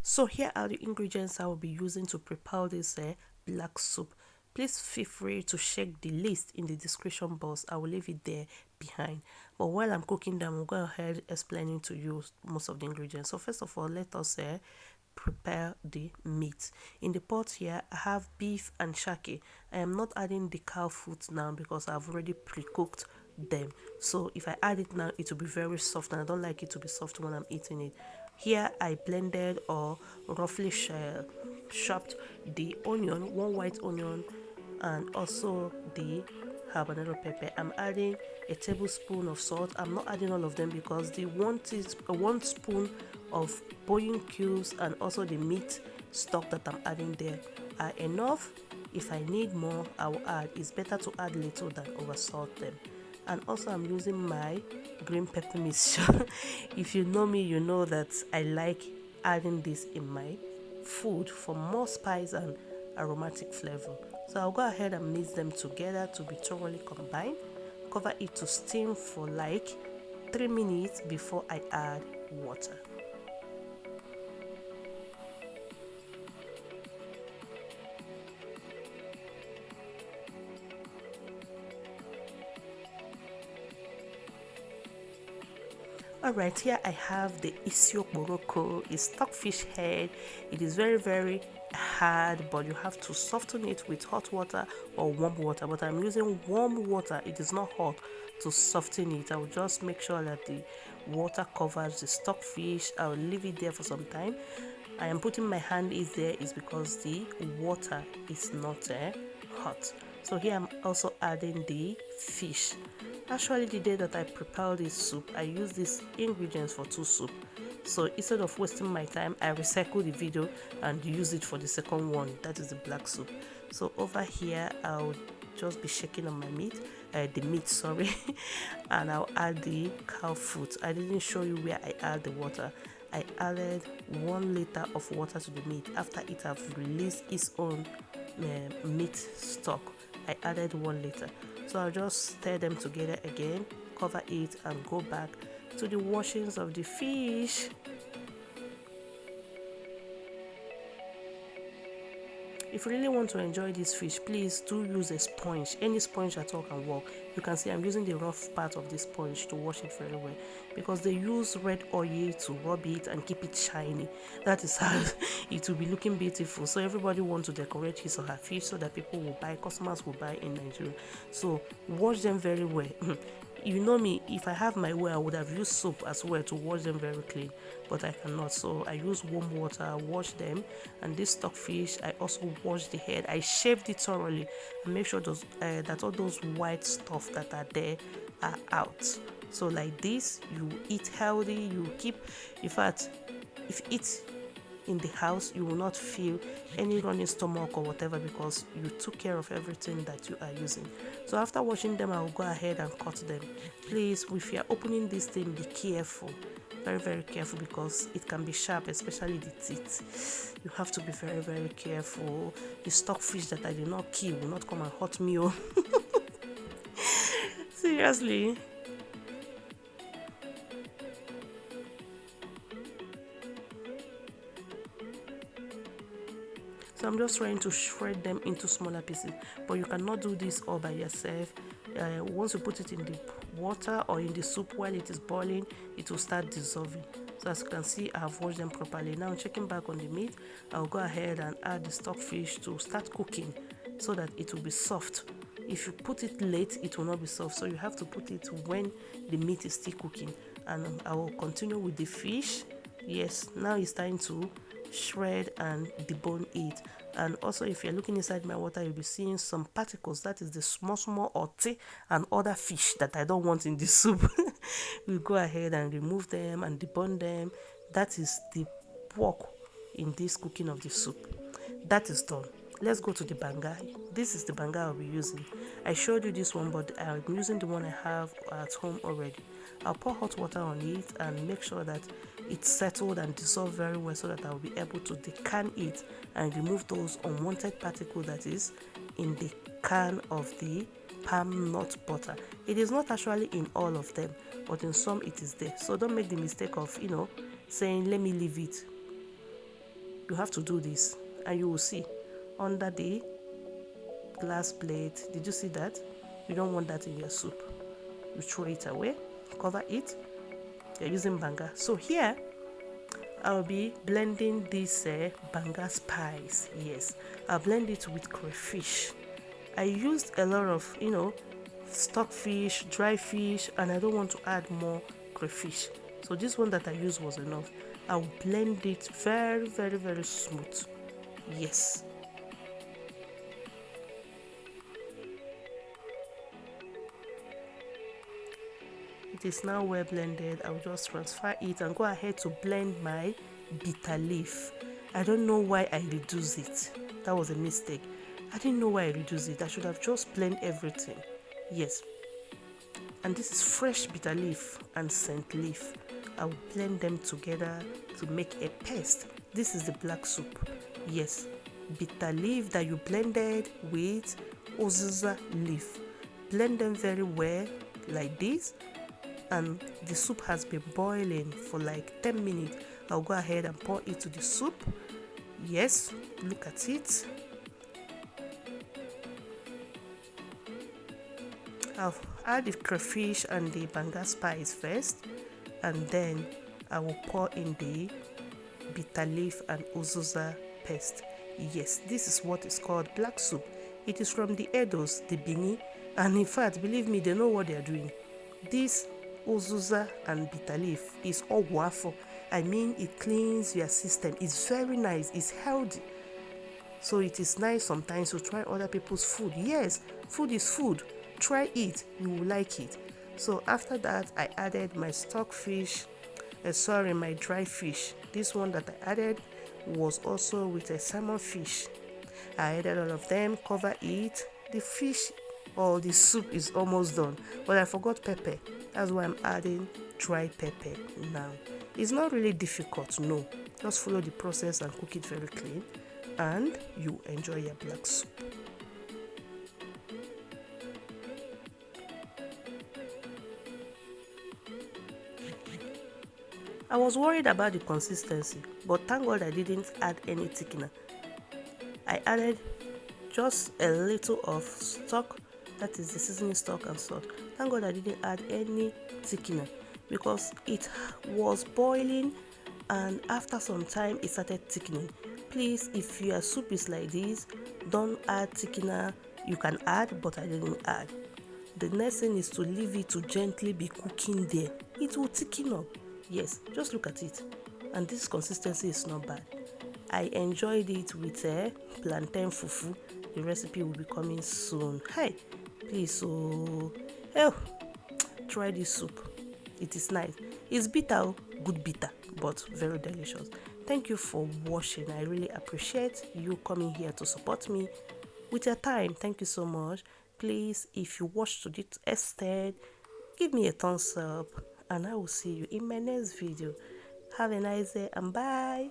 So here are the ingredients I will be using to prepare this black soup. Please feel free to check the list in the description box. I will leave it there behind. But while I'm cooking them, I'll go ahead explaining to you most of the ingredients. So first of all, let us prepare the meat. In the pot here, I have beef and shaki. I am not adding the cow foot now because I've already pre-cooked them. So if I add it now, it will be very soft, and I don't like it to be soft when I'm eating it. Here I blended or roughly chopped the onion, one white onion, and also the habanero pepper. I'm adding a tablespoon of salt. I'm not adding all of them because the one spoon of boiling cubes and also the meat stock that I'm adding there are enough. If I need more, I will add. It's better to add little than over salt them. And also I'm using my green pepper mixture. If you know me, you know that I like adding this in my food for more spice and aromatic flavor. So I'll go ahead and mix them together to be thoroughly combined. Cover it to steam for like 3 minutes before I add water. Alright, here I have the isiokporoko, a stockfish head. It is very hard, but you have to soften it with hot water or warm water. But I'm using warm water, it is not hot, to soften it. I will just make sure that the water covers the stockfish. I will leave it there for some time. I am putting my hand is there is because the water is not hot. So here I'm also adding the fish. Actually, the day that I prepared this soup, I used these ingredients for 2 soup. So instead of wasting my time, I recycled the video and use it for the second one, that is the black soup. So over here, I'll just be shaking on my meat, the meat, sorry, and I'll add the cow foot. I didn't show you where I add the water. I added 1 liter of water to the meat. After it have released its own meat stock, I added 1 liter. So I'll just stir them together again, cover it, and go back to the washings of the fish. If you really want to enjoy this fish, please do use a sponge. Any sponge at all can work. You can see I'm using the rough part of the sponge to wash it very well because they use red oil to rub it and keep it shiny. That is how it will be looking beautiful. So everybody wants to decorate his or her fish so that people will buy, customers will buy in Nigeria. So wash them very well. You know me, if I have my way, I would have used soap as well to wash them very clean, but I cannot. So I use warm water, wash them. And this stockfish, I also wash the head. I shaved it thoroughly and make sure that all those white stuff that are there are out. So like this, you eat healthy, you keep, in fact, if you eat in the house, you will not feel any running stomach or whatever because you took care of everything that you are using. So after washing them, I will go ahead and cut them. Please, if you are opening this thing, be careful, very careful, because it can be sharp, especially the teeth. You have to be very careful. The stockfish that I did not kill will not come and hurt me. Oh. Seriously. So I'm just trying to shred them into smaller pieces, but you cannot do this all by yourself. Once you put it in the water or in the soup while it is boiling, it will start dissolving. So as you can see, I have washed them properly. Now checking back on the meat, I'll go ahead and add the stockfish to start cooking so that it will be soft. If you put it late, it will not be soft. So you have to put it when the meat is still cooking. And I will continue with the fish. Yes, now it's time to shred and debone it. And also, if you're looking inside my water, you'll be seeing some particles. That is the small oti and other fish that I don't want in the soup. We'll go ahead and remove them and debone them. That is the work in this cooking of the soup. That is done. Let's go to the banga. This is the banga I'll be using. I showed you this one, but I'm using the one I have at home already. I'll pour hot water on it and make sure that it's settled and dissolved very well so that I'll be able to decan it and remove those unwanted particles that is in the can of the palm nut butter. It is not actually in all of them, but in some it is there. So don't make the mistake of, saying, let me leave it. You have to do this, and you will see under the glass plate. Did you see that? You don't want that in your soup. You throw it away, cover it. You're using Banga. So here I'll be blending this Banga spice. Yes, I'll blend it with crayfish. I used a lot of, stockfish, dry fish, and I don't want to add more crayfish. So this one that I used was enough. I'll blend it very, very, very smooth. Yes. It is now well blended. I'll just transfer it and go ahead to blend my bitter leaf. I don't know why I reduced it. That was a mistake. I didn't know why I reduced it. I should have just blended everything. Yes. And this is fresh bitter leaf and scent leaf. I will blend them together to make a paste. This is the black soup. Yes. Bitter leaf that you blended with Uzizza leaf. Blend them very well like this. And the soup has been boiling for like 10 minutes. I'll go ahead and pour it to the soup. Yes, look at it. I'll add the crayfish and the Banga spice first, and then I will pour in the bitter leaf and Uzizza paste. Yes, this is what is called black soup. It is from the EDO'S, the Bini, and in fact, believe me, they know what they are doing. This Uzizza and bitter leaf is all waffle. I mean, it cleans your system. It's very nice. It's healthy. So it is nice sometimes to try other people's food. Yes, food is food. Try it. You will like it. So after that, I added my stockfish. My dry fish. This one that I added was also with a salmon fish. I added all of them. Cover it. The fish or the soup is almost done, but I forgot pepper. That's why I'm adding dry pepper now. It's not really difficult, no. Just follow the process and cook it very clean, and you enjoy your black soup. I was worried about the consistency, but thank God I didn't add any thickener. I added just a little of stock, that is the seasoning stock and salt. Thank God I didn't add any thickener because it was boiling, and after some time it started thickening. Please, if your soup is like this, don't add thickener. You can add, but I didn't add. The next thing is to leave it to gently be cooking there. It will thicken up. Yes, just look at it. And this consistency is not bad. I enjoyed it with a plantain fufu. The recipe will be coming soon. Hey, please, try this soup. It is nice. It's bitter, good bitter, but very delicious. Thank you for watching. I really appreciate you coming here to support me with your time. Thank you so much. Please, if you watched to this extent, give me a thumbs up, and I will see you in my next video. Have a nice day and bye.